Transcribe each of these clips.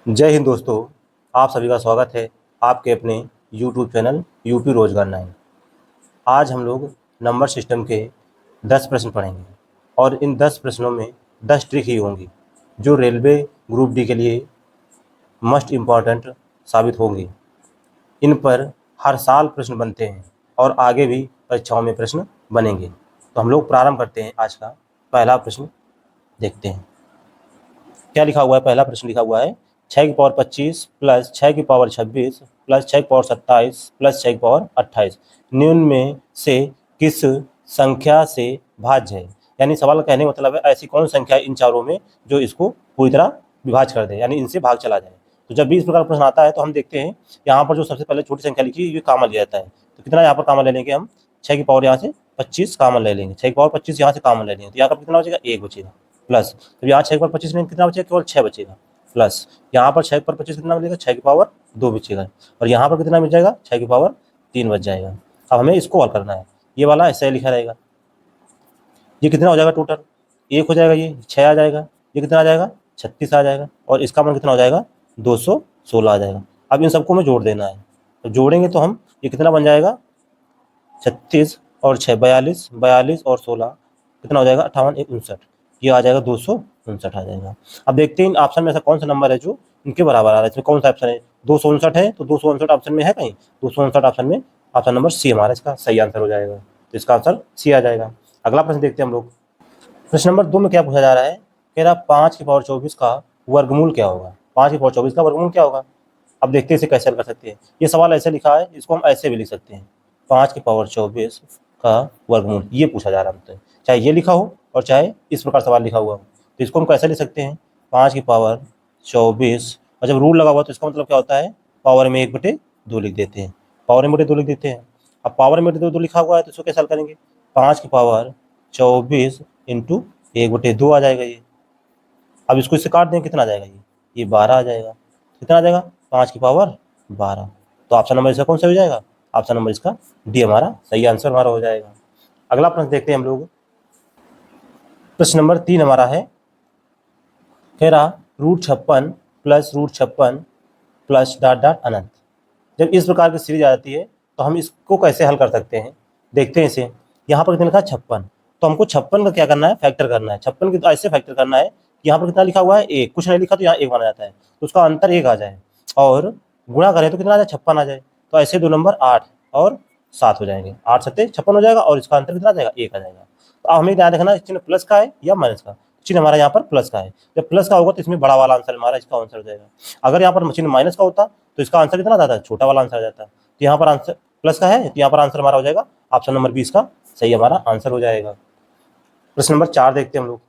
जय हिंद दोस्तों। आप सभी का स्वागत है आपके अपने YouTube चैनल यूपी रोजगार 9। आज हम लोग नंबर सिस्टम के 10 प्रश्न पढ़ेंगे और इन 10 प्रश्नों में 10 ट्रिक ही होंगी जो रेलवे ग्रुप डी के लिए मस्ट इम्पॉर्टेंट साबित होंगी। इन पर हर साल प्रश्न बनते हैं और आगे भी परीक्षाओं में प्रश्न बनेंगे। तो हम लोग प्रारंभ करते हैं। आज का पहला प्रश्न देखते हैं क्या लिखा हुआ है। पहला प्रश्न लिखा हुआ है 6 की पावर 25 प्लस 6 की पावर 26 प्लस 6 की पावर 27 प्लस 6 की पावर 28 निम्न में से किस संख्या से भाज्य है। यानी सवाल का कहने का मतलब है ऐसी कौन संख्या इन चारों में जो इसको पूरी तरह विभाज्य कर दे, यानी इनसे भाग चला जाए। तो जब भी इस प्रकार का प्रश्न आता है तो हम देखते हैं यहाँ पर जो सबसे पहले छोटी संख्या लिखी है ये कामन लिया जाता है। तो कितना यहाँ पर कामन ले लेंगे हम, 6 की पावर यहाँ से 25 कामन ले लेंगे, 6 की पावर 25 यहाँ से कामन ले लेंगे तो यहाँ पर कितना बचेगा, 1 बचेगा। प्लस तो यहाँ 6 की पावर 25 में कितना बचेगा, केवल 6 बचेगा। प्लस यहाँ पर 6 की पावर 25 कितना बचेगा, 6 की पावर 2 बचेगा और यहाँ पर कितना बच जाएगा, 6 की पावर 3 बच जाएगा। अब हमें इसको हल करना है। ये वाला ऐसे लिखा रहेगा, ये कितना हो जाएगा टोटल, 1 हो जाएगा, ये 6 आ जाएगा, ये कितना आ जाएगा 36 आ जाएगा और इसका मान कितना हो जाएगा 216 आ जाएगा। अब इन सबको हमें जोड़ देना है। तो जोड़ेंगे तो हम ये कितना बन जाएगा 36 और 6 42, 42 और 16 कितना हो जाएगा 58, 1 59, ये आ जाएगा 259 आ जाएगा। अब देखते हैं ऑप्शन में ऐसा कौन सा नंबर है जो इनके बराबर आ रहा है। इसमें कौन सा ऑप्शन है, 259 है तो 259 ऑप्शन में है कहीं, 259 ऑप्शन में ऑप्शन नंबर सी हमारा इसका सही आंसर हो जाएगा। तो इसका आंसर सी आ जाएगा। अगला प्रश्न देखते हैं हम लोग। प्रश्न नंबर 2 में क्या पूछा जा रहा है, कह रहा 5 की पावर 24 का वर्गमूल क्या होगा। 5 की पावर 24 का वर्गमूल क्या होगा। अब देखते हैं इसे कैसे हल कर सकते हैं। ये सवाल ऐसे लिखा है, इसको हम ऐसे भी लिख सकते हैं, 5 की पावर 24 का वर्गमूल, ये पूछा जा रहा है हमसे। चाहे ये लिखा हो और चाहे इस प्रकार सवाल लिखा हुआ हो, तो इसको हम कैसे लिख सकते हैं, 5 की पावर 24 और जब रूल लगा हुआ तो इसका मतलब क्या होता है, पावर में 1/2 लिख देते हैं, पावर में 1/2 लिख देते हैं। अब पावर में 1/2 लिखा हुआ है तो इसको कैसे हल करेंगे, 5 की पावर 24 इंटू 1/2 आ जाएगा ये। अब इसको इससे काट दें, कितना आ जाएगा ये 12 आ जाएगा। कितना आ जाएगा 5 की पावर 12। तो ऑप्शन नंबर इसका कौन सा हो जाएगा, ऑप्शन नंबर इसका डी हमारा सही आंसर हमारा हो जाएगा। अगला प्रश्न देखते हैं हम लोग। प्रश्न नंबर 3 हमारा है, कह रहा √56 प्लस √56 प्लस डॉट डॉट अनंत। जब इस प्रकार की सीरीज आ जाती है तो हम इसको कैसे हल कर सकते हैं, देखते हैं इसे। यहाँ पर कितना लिखा है 56, तो हमको 56 का क्या करना है, फैक्टर करना है। 56 की ऐसे फैक्टर करना है, यहाँ पर कितना लिखा हुआ है 1, कुछ नहीं लिखा तो यहाँ 1 माना जाता है, तो उसका अंतर 1 आ जाए और गुणा करें तो कितना आ जाए 56 आ जाए। तो ऐसे दो नंबर 8 और 7 हो जाएंगे, 8 7 56 हो जाएगा और इसका अंतर कितना आ जाएगा 1 आ जाएगा। तो अब हमें ध्यान रखना है चिन्ह प्लस का है या माइनस का। चिन्ह हमारा यहाँ पर प्लस का है, जब प्लस का होगा तो इसमें बड़ा वाला आंसर हमारा इसका आंसर हो जाएगा। अगर यहाँ पर चिन्ह माइनस का होता तो इसका आंसर कितना आता है, छोटा वाला आंसर आ जाता। तो यहाँ पर आंसर प्लस का है तो यहाँ पर आंसर हमारा हो जाएगा ऑप्शन नंबर 20 का सही हमारा आंसर हो जाएगा। प्रश्न नंबर 4 देखते हैं हम लोग।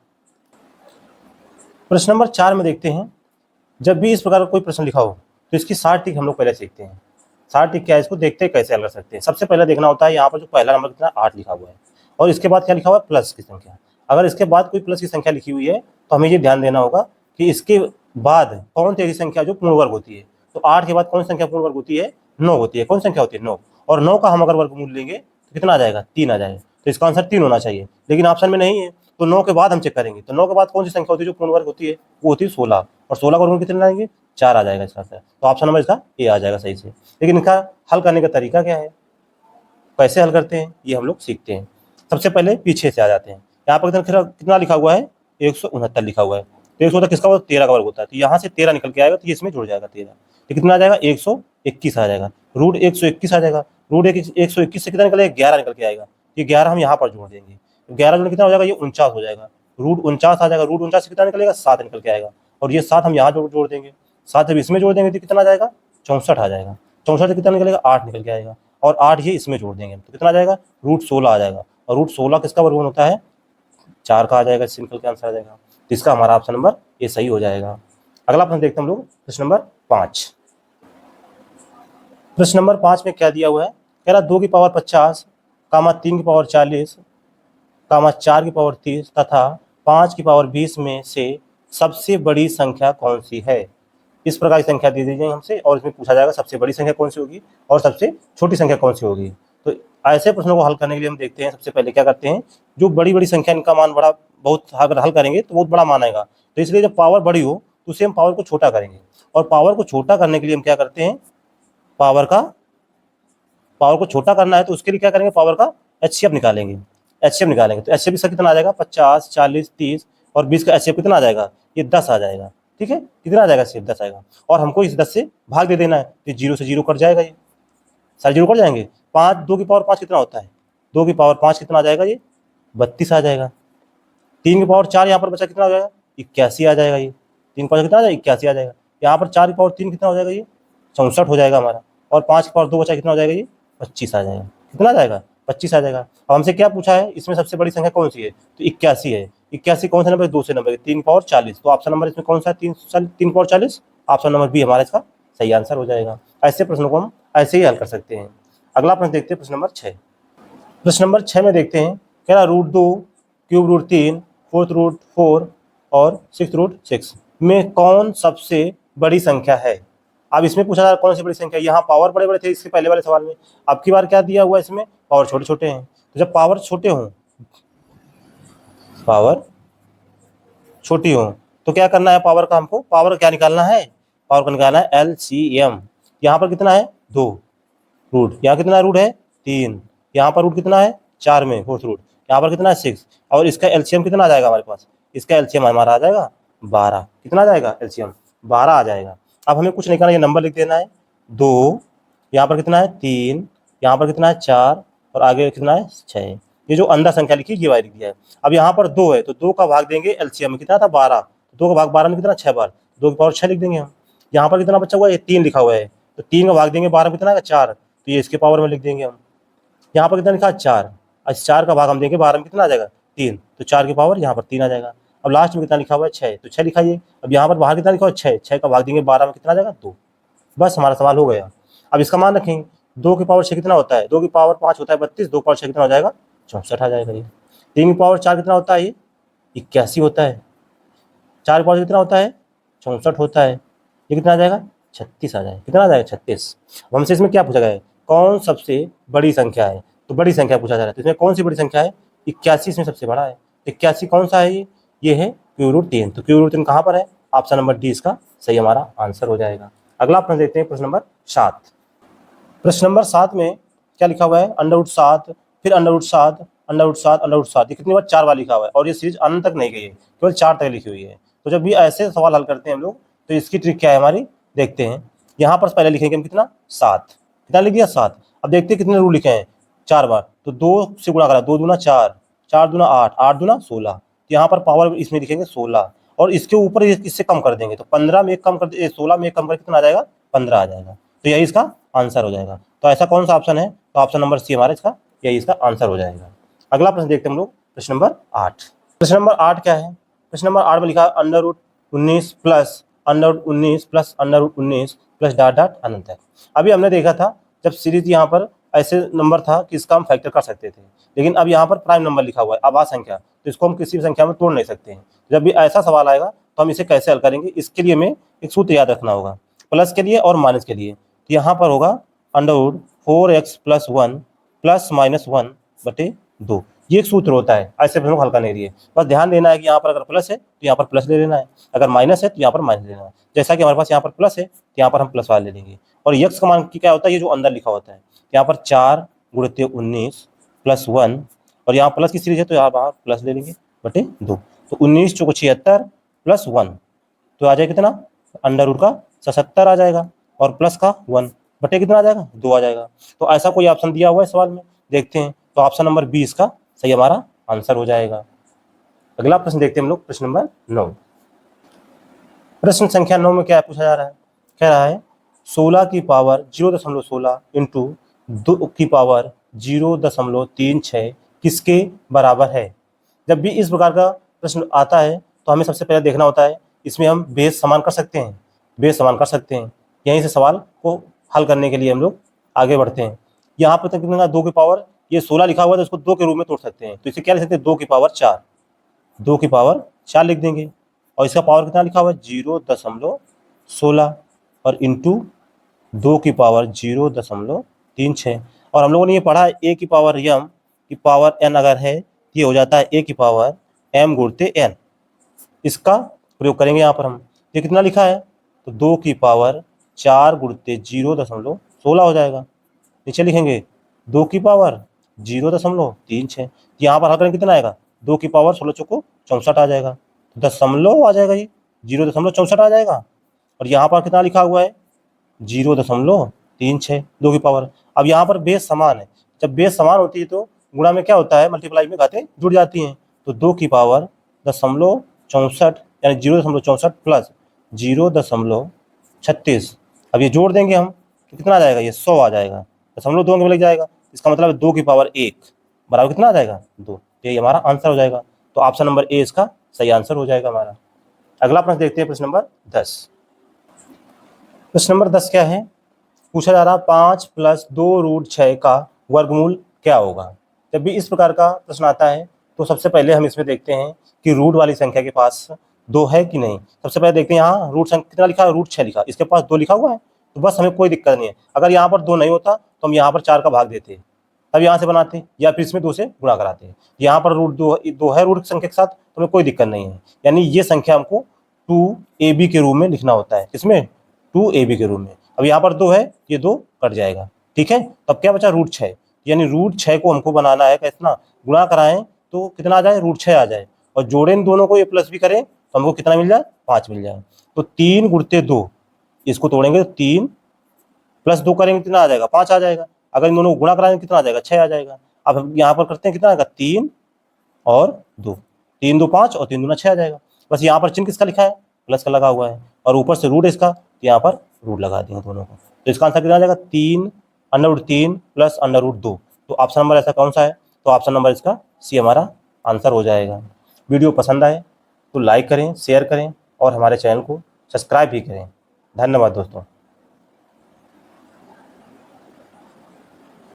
प्रश्न नंबर 4 में देखते हैं, जब भी इस प्रकार का कोई प्रश्न लिखा हो तो इसकी 60 टिक हम लोग पहले सीखते हैं। 60 टिक क्या है, इसको देखते हैं कैसे हल कर सकते हैं। सबसे पहले देखना होता है यहाँ पर जो पहला नंबर कितना 8 लिखा हुआ है और इसके बाद क्या लिखा हुआ है प्लस की संख्या। अगर इसके बाद कोई प्लस की संख्या लिखी हुई है तो हमें ये ध्यान देना होगा कि इसके बाद कौन सी ऐसी संख्या जो पूर्ण वर्ग होती है। तो 8 के बाद कौन सी संख्या पूर्ण वर्ग होती है, 9 होती है। कौन संख्या होती है 9, और 9 का हम अगर वर्गमूल लेंगे तो कितना आ जाएगा 3 आ जाएगा। तो इसका आंसर 3 होना चाहिए, लेकिन ऑप्शन में नहीं है तो 9 के बाद हम चेक करेंगे। तो 9 के बाद कौन सी संख्या होती है जो पूर्ण वर्ग होती है, वो होती है 16 और 16 का वर्गमूल कितने लाएंगे 4 आ जाएगा इसका आंसर। तो ऑप्शन नंबर इसका ए आ जाएगा सही से। लेकिन इनका हल करने का तरीका क्या है, कैसे हल करते हैं ये हम लोग सीखते हैं। सबसे पहले पीछे से आ जाते हैं। यहाँ पर कितना लिखा हुआ है 169 लिखा हुआ है, तो 169 किसका वर्ग 13 का वर्ग होता है। तो यहाँ से 13 निकल के आएगा तो ये इसमें जुड़ जाएगा 13, तो कितना आ जाएगा 121 आ जाएगा। √121 आ जाएगा, √121 से कितना निकलेगा 11 निकल के आएगा। ये 11 हम यहाँ पर जोड़ देंगे, 11 जोड़ कितना हो जाएगा ये 49 हो जाएगा। √49 आ जाएगा, √49 से कितना निकलेगा 7 निकल के आएगा और ये 7 हम यहाँ जोड़ देंगे। 7 जब इसमें जोड़ देंगे तो कितना आ जाएगा 64 आ जाएगा। 64 से कितना निकलेगा 8 निकल के आएगा और 8 ये इसमें जोड़ देंगे तो कितना आ जाएगा √16 आ जाएगा। और √16 किसका वर्गमूल होता है 4 का आ जाएगा, इससे निकल के आंसर आ जाएगा। तो इसका हमारा ऑप्शन नंबर ये सही हो जाएगा। अगला प्रश्न देखते हैं हम लोग, प्रश्न नंबर 5। प्रश्न नंबर 5 में क्या दिया हुआ है, कह रहा 2 की पावर 50, 3 की पावर 40, 4 की पावर 30 तथा 5 की पावर 20 में से सबसे बड़ी संख्या कौन सी है। इस प्रकार की संख्या दे दीजिए हमसे और इसमें पूछा जाएगा सबसे बड़ी संख्या कौन सी होगी और सबसे छोटी संख्या कौन सी होगी। तो ऐसे प्रश्नों को हल करने के लिए हम देखते हैं, सबसे पहले क्या करते हैं, जो बड़ी बड़ी संख्या इनका मान बड़ा बहुत अगर हल करेंगे तो बहुत बड़ा मान आएगा, तो इसलिए जब पावर बड़ी हो तो उसे हम पावर को छोटा करेंगे और पावर को छोटा करने के लिए हम क्या करते हैं, पावर को छोटा करना है तो उसके लिए क्या करेंगे, पावर का एचसीएफ निकालेंगे। एचसीएफ निकालेंगे तो एचसीएफ इसका कितना आ जाएगा, 50, 40, 30 और 20 का एचसीएफ कितना आ जाएगा, ये 10 आ जाएगा। ठीक है, कितना आ जाएगा, सिर्फ 10 आएगा। और हमको इस 10 से भाग दे देना है, तो 0 से 0 कट जाएगा, ये सारे 0 कट जाएंगे। 5, 2 की पावर 5 कितना होता है, 2 की पावर 5 कितना आ जाएगा, ये 32 आ जाएगा। 3 की पावर 4 यहाँ पर बचा कितना हो जाएगा, 81 आ जाएगा। ये 3 की पावर कितना आ जाएगा, 81 आ जाएगा। यहाँ पर 4 की पावर 3 कितना हो जाएगा, ये 64 हो जाएगा हमारा। और 5 की पावर 2 बचा कितना हो जाएगा, ये 25 आ जाएगा। कितना आ जाएगा, 25 आ जाएगा। अब हमसे क्या पूछा है, इसमें सबसे बड़ी संख्या कौन सी है, तो 81 है। 81 कौन सा नंबर है, दूसरे नंबर 3 की पावर 40। तो ऑप्शन नंबर इसमें कौन सा है, 3 की पावर 40। ऑप्शन नंबर बी हमारा इसका सही आंसर हो जाएगा। ऐसे प्रश्नों को हम ऐसे ही हल कर सकते हैं। अगला प्रश्न देखते हैं, प्रश्न नंबर 6। प्रश्न नंबर 6 में देखते हैं, कह रहा √2, ³ √3, 4th √4 और 6th √6 में कौन सबसे बड़ी संख्या है। अब इसमें पूछा जा रहा है कौन सी बड़ी संख्या है। यहाँ पावर बड़े बड़े थे इसके पहले वाले सवाल में, अब की बार क्या दिया हुआ है, इसमें पावर छोटे छोटे हैं। तो जब पावर छोटे हों, पावर छोटी हो तो क्या करना है, पावर का हमको पावर क्या निकालना है, पावर का निकालना है एलसीएम। यहाँ पर कितना है, 2 रूट, यहाँ कितना रूट है, 3, यहाँ पर रूट कितना है, 4 में 4th रूट, यहाँ पर कितना है 6, और इसका एलसीएम कितना आ जाएगा हमारे पास, इसका एलसीएम हमारा आ जाएगा 12। कितना आ जाएगा, एलसीएम 12 आ जाएगा। अब हमें कुछ निकालना, ये नंबर लिख देना है 2, यहाँ पर कितना है 3, यहाँ पर कितना है 4 और आगे कितना है 6। ये जो अंदर संख्या लिखी ये वाली लिख दिया है। अब यहाँ पर 2 है तो 2 का भाग देंगे एलसीएम में, कितना था 12, 2 का भाग 12 में कितना 6 बार, 2 की पावर 6 लिख देंगे हम। यहाँ पर कितना बचा हुआ है, 3 लिखा हुआ है तो 3 का भाग देंगे 12 में कितना है 4, तो ये इसके पावर में लिख देंगे हम। यहाँ पर कितना लिखा है 4, इस 4 का भाग हम देंगे 12 में कितना आ जाएगा 3, तो 4 की पावर यहाँ पर 3 आ जाएगा। अब लास्ट में कितना लिखा हुआ है 6, तो 6 लिखाइए। अब यहाँ पर बाहर कितना लिखा हुआ है 6, 6 का भाग देंगे 12 में कितना आ जाएगा 2। बस हमारा सवाल हो गया। अब इसका मान रखेंगे, 2 की पावर 6 कितना होता है, 2 की पावर 5 होता है 32, 2 की पावर 6 कितना हो जाएगा 64 आ जाएगा। ये 3 की पावर 4 कितना होता है, ये 81 होता है। 4 की पावर कितना होता है 64 होता है, ये कितना आ जाएगा 36 आ जाएगा। कितना आ जाएगा 36। अब हमसे इसमें क्या पूछा गया है, कौन सबसे बड़ी संख्या है, तो बड़ी संख्या पूछा जा रहा है। तो इसमें कौन सी बड़ी संख्या है, 81 इसमें सबसे बड़ा है। 81 कौन सा है, ये है ³ √3। तो ³ √3 कहाँ पर है, ऑप्शन नंबर डी इसका सही हमारा आंसर हो जाएगा। अगला प्रश्न देखते हैं, प्रश्न नंबर 7। प्रश्न नंबर 7 में क्या लिखा हुआ है, √7, फिर √7, √7, √7, ये कितनी बार 4 बार लिखा हुआ है और ये सीरीज अनंत तक नहीं गई है, केवल 4 तक लिखी हुई है। तो जब भी ऐसे सवाल हल करते हैं हम लोग तो इसकी ट्रिक क्या है हमारी, देखते हैं। यहाँ पर पहले लिखेंगे हम कितना 7, कितना लिख दिया 7। अब देखते हैं कितने रूट लिखे हैं 4 बार, तो 2 से गुणा करा, 2 दूना 4, 4 दूना 8, 8 दूना 16। यहाँ पर पावर इसमें लिखेंगे 16 और इसके ऊपर इससे कम कर देंगे, तो 15 में 1 कम कर, 16 में 1 कम कर कितना आ जाएगा 15 आ जाएगा। तो यही इसका आंसर हो जाएगा। तो ऐसा कौन सा ऑप्शन है, तो ऑप्शन नंबर सी हमारा इसका यही इसका आंसर हो जाएगा। अगला प्रश्न देखते हैं हम लोग, प्रश्न नंबर 8। प्रश्न नंबर 8 क्या है, प्रश्न नंबर 8 में लिखा है √19 plus √19 plus √19 plus dot dot अनंत तक। अभी हमने देखा था जब सीरीज यहाँ पर ऐसे नंबर था कि इसका हम फैक्टर कर सकते थे, लेकिन अब यहाँ पर प्राइम नंबर लिखा हुआ है आभाज्य संख्या, तो इसको हम किसी भी संख्या में तोड़ नहीं सकते हैं। जब भी ऐसा सवाल आएगा तो हम इसे कैसे हल करेंगे, इसके लिए हमें एक सूत्र याद रखना होगा, प्लस के लिए और माइनस के लिए। तो यहाँ पर होगा √4x + 1 + -1 बटे 2, ये एक सूत्र होता है ऐसे प्रश्नों को हल करने के लिए। बस ध्यान देना है कि यहाँ पर अगर प्लस है तो यहाँ पर प्लस ले लेना है, अगर माइनस है तो यहाँ पर माइनस ले लेना है। जैसा कि हमारे पास यहाँ पर प्लस है तो यहाँ पर हम प्लस वाला ले लेंगे। और यक्स का मान क्या होता है, ये जो अंदर लिखा होता है, यहाँ पर 4 × 19 + 1 और यहाँ प्लस की सीरीज है तो यहाँ पर प्लस ले लेंगे बटे 2। तो 19 × 76 + 1 तो आ जाएगा कितना, √77 आ जाएगा और प्लस का 1 बटे कितना आ जाएगा 2 आ जाएगा। तो ऐसा कोई ऑप्शन दिया हुआ है सवाल में, देखते हैं। तो ऑप्शन नंबर बी इसका सही हमारा आंसर हो जाएगा। अगला प्रश्न देखते हैं हम लोग, प्रश्न नंबर 9। प्रश्न संख्या 9 में क्या पूछा जा रहा है, कह रहा है 16 की पावर 0.16 इंटू 2 की पावर 0.36 किसके बराबर है। जब भी इस प्रकार का प्रश्न आता है तो हमें सबसे पहले देखना होता है इसमें हम बेस समान कर सकते हैं, बेस समान कर सकते हैं। यहीं से सवाल को हल करने के लिए हम लोग आगे बढ़ते हैं। यहाँ पर तक कितना 2 की पावर, ये 16 लिखा हुआ है तो इसको 2 के रूप में तोड़ सकते हैं, तो इसे क्या लिख सकते हैं 2 की पावर 4, 2 की पावर 4 लिख देंगे। और इसका पावर कितना लिखा हुआ है 0.16 और इंटू 2 की पावर 0.36। और हम लोगों ने ये पढ़ा है a की पावर m की पावर n अगर है ये हो जाता है a की पावर m × n। इसका प्रयोग करेंगे यहाँ पर हम, ये कितना लिखा है तो 2 की पावर 4 गुणित 0.16 हो जाएगा। नीचे लिखेंगे 2 की पावर 0.36। यहाँ पर हल करें कितना आएगा, 2 की पावर 16 चौको 64 आ जाएगा, तो दशमलव आ जाएगा, ये 0.64 आ जाएगा। और यहाँ पर कितना लिखा हुआ है, 0.36 2 की पावर। अब यहाँ पर बेस समान है, जब बेस समान होती है तो गुणा में क्या होता है, मल्टीप्लाई में घातें जुड़ जाती हैं। तो 2 की पावर 0.64 यानी 0.64 प्लस 0.36। अब ये जोड़ देंगे हम तो कितना आ जाएगा, ये 100 आ जाएगा, 0.2 में लग जाएगा। इसका मतलब है 2 की पावर 1 बराबर कितना आ जाएगा, 2। ये हमारा आंसर हो जाएगा। तो ऑप्शन नंबर ए इसका सही आंसर हो जाएगा हमारा। अगला प्रश्न देखते हैं, प्रश्न नंबर 10। प्रश्न नंबर 10 क्या है, पूछा जा रहा 5 + 2√6 का वर्गमूल क्या होगा। जब भी इस प्रकार का प्रश्न आता है तो सबसे पहले हम इसमें देखते हैं कि रूट वाली संख्या के पास 2 है कि नहीं। सबसे पहले देखते हैं यहाँ रूट संख्या कितना लिखा है, √6 लिखा, इसके पास 2 लिखा हुआ है, तो बस हमें कोई दिक्कत नहीं है। अगर यहाँ पर 2 नहीं होता तो हम यहाँ पर 4 का भाग देते, तब यहाँ से बनाते, या फिर इसमें 2 से गुणा कराते। यहाँ पर √2 है रूट संख्या के साथ, तो हमें कोई दिक्कत नहीं है। यानी ये संख्या हमको 2ab के रूप में लिखना होता है, इसमें 2ab के रूप में। अब यहाँ पर 2 है, ये 2 कट जाएगा, ठीक है। तब क्या बचा, √6, यानी √6 को हमको बनाना है, कितना गुणा कराएं तो कितना आ जाए, √6 आ जाए, और जोड़े इन दोनों को, ये प्लस भी करें तो हमको कितना मिल जाए, 5 मिल जाए। तो 3 गुणित 2, इसको तोड़ेंगे तो 3 + 2 करेंगे कितना आ जाएगा, 5 आ जाएगा। अगर इन दोनों को गुणा कराएंगे कितना आ जाएगा, 6 आ जाएगा। अब हम यहाँ पर करते हैं कितना आएगा, 3 और 2, 3 2 5 और 3 दूना 6 आ जाएगा। बस यहाँ पर चिन्ह किसका लिखा है, प्लस का लगा हुआ है, और ऊपर से रूट इसका, तो यहाँ पर रूट लगा दिए दोनों को। तो इसका आंसर कितना आ जाएगा, 3 √3 + √2। तो ऑप्शन नंबर ऐसा कौन सा है, तो ऑप्शन नंबर इसका सी हमारा आंसर हो जाएगा। वीडियो पसंद आए तो लाइक करें, शेयर करें और हमारे चैनल को सब्सक्राइब भी करें। धन्यवाद दोस्तों।